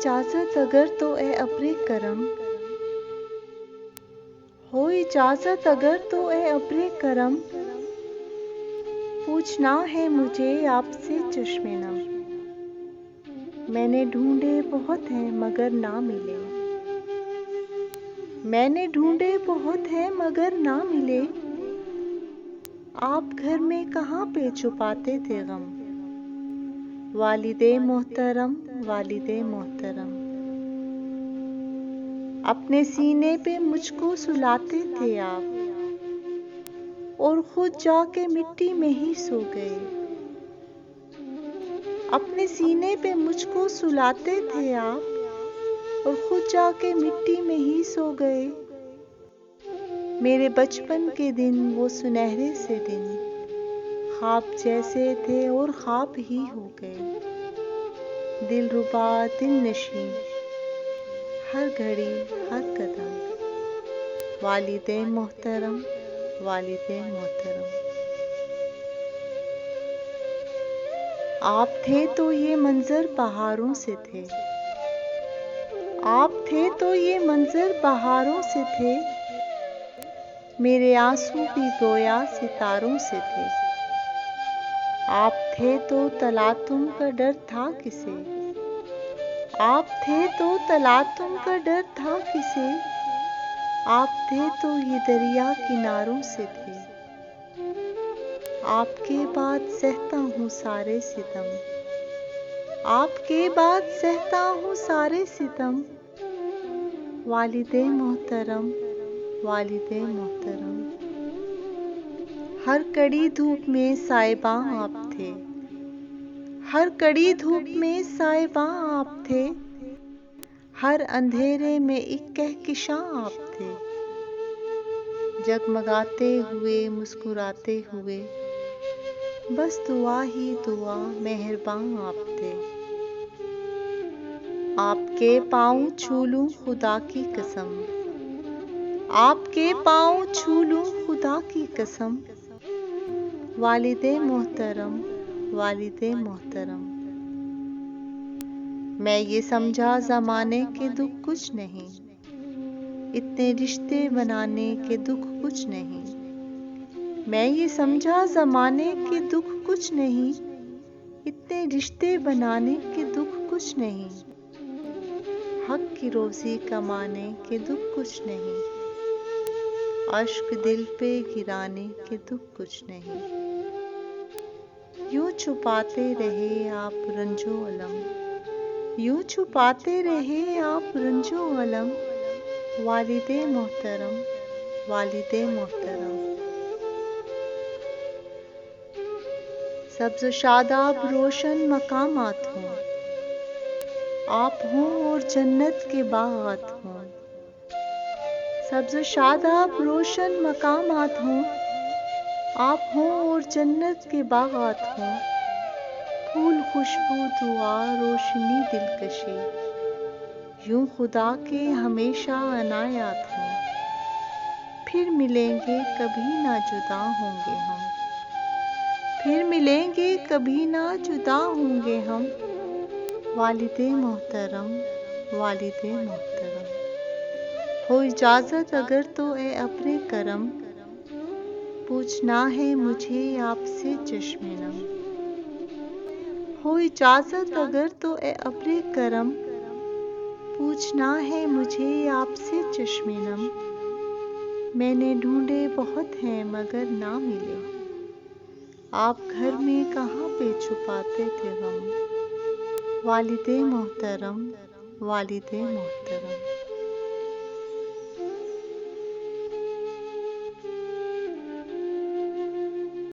इजाजत अगर तो ए अब्रे करम, हो इजाजत अगर तो ए अब्रे करम, पूछना है मुझे आपसे चश्मे नम। मैंने ढूंढे बहुत हैं मगर ना मिले, मैंने ढूंढे बहुत हैं मगर ना मिले। आप घर में कहाँ पे छुपाते थे गम, वालिदे मोहतरम वालिदे मोहतरम। अपने सीने पे मुझको सुलाते थे आप, और खुद जाके मिट्टी में ही सो गए। अपने सीने पे मुझको सुलाते थे आप, और खुद जाके मिट्टी में ही सो गए। मेरे बचपन के दिन वो सुनहरे से दिन, ख्वाब जैसे थे और ख्वाब ही हो गए। दिलरुबा दिल नशी हर घड़ी हर कदम, वालिदे मोहतरम वालिदे मोहतरम। आप थे तो ये मंजर बहारों से थे, आप थे तो ये मंजर बहारों से थे। मेरे आंसू भी गोया सितारों से थे। आप थे तो तलातुम का डर था किसे, आप थे तो तलातुम का डर था किसे। आप थे तो ये दरिया किनारों से थे। आपके बाद सहता हूँ सारे सितम, आपके बाद सहता हूँ सारे सितम। वालिदे मोहतरम वालिदे मोहतरम। हर कड़ी धूप में साहिबां आप थे, हर कड़ी धूप में साहिबां आप थे। हर अंधेरे में एक कहकशां आप थे, जगमगाते हुए मुस्कुराते हुए, बस दुआ ही दुआ मेहरबां आप थे। आपके पाँव छू लूं खुदा की कसम, आपके पाँव छू लूं खुदा की कसम। वालिदे मोहतरम वालिदे मोहतरम। मैं ये समझा ज़माने के दुख कुछ नहीं, इतने रिश्ते बनाने के दुख कुछ नहीं। मैं ये समझा ज़माने के दुख कुछ नहीं, इतने रिश्ते बनाने के दुख कुछ नहीं। हक की रोज़ी कमाने के दुख कुछ नहीं, अश्क दिल पे गिराने के दुख कुछ नहीं। यूं छुपाते रहे आप रंजो अलम, यूं छुपाते रहे आप रंजो अलम। वालिदे मोहतरम वालिदे मोहतरम। सब्ज़ शादाब रोशन मकामात हों, आप हों और जन्नत के बागात हों। सब्ज़ शादाब रोशन मकामात हों, आप हों और जन्नत के बागात हों। फूल खुशबू दुआ रोशनी दिलकशी, यूं खुदा के हमेशा अनायात हों। फिर मिलेंगे कभी ना जुदा होंगे हम, फिर मिलेंगे कभी ना जुदा होंगे हम। वालिदे मोहतरम वालिदे मोहतरम। हो इजाज़त अगर तो ए अब्रे करम, पूछना है मुझे आपसे चश्मे नम। हो इजाज़त अगर तो ए अब्रे करम, पूछना है मुझे आपसे चश्मे नम। मैंने ढूंढे बहुत हैं मगर ना मिले, आप घर में कहाँ पे छुपाते थे गम। वालिदे मोहतरम वालिदे मोहतरम।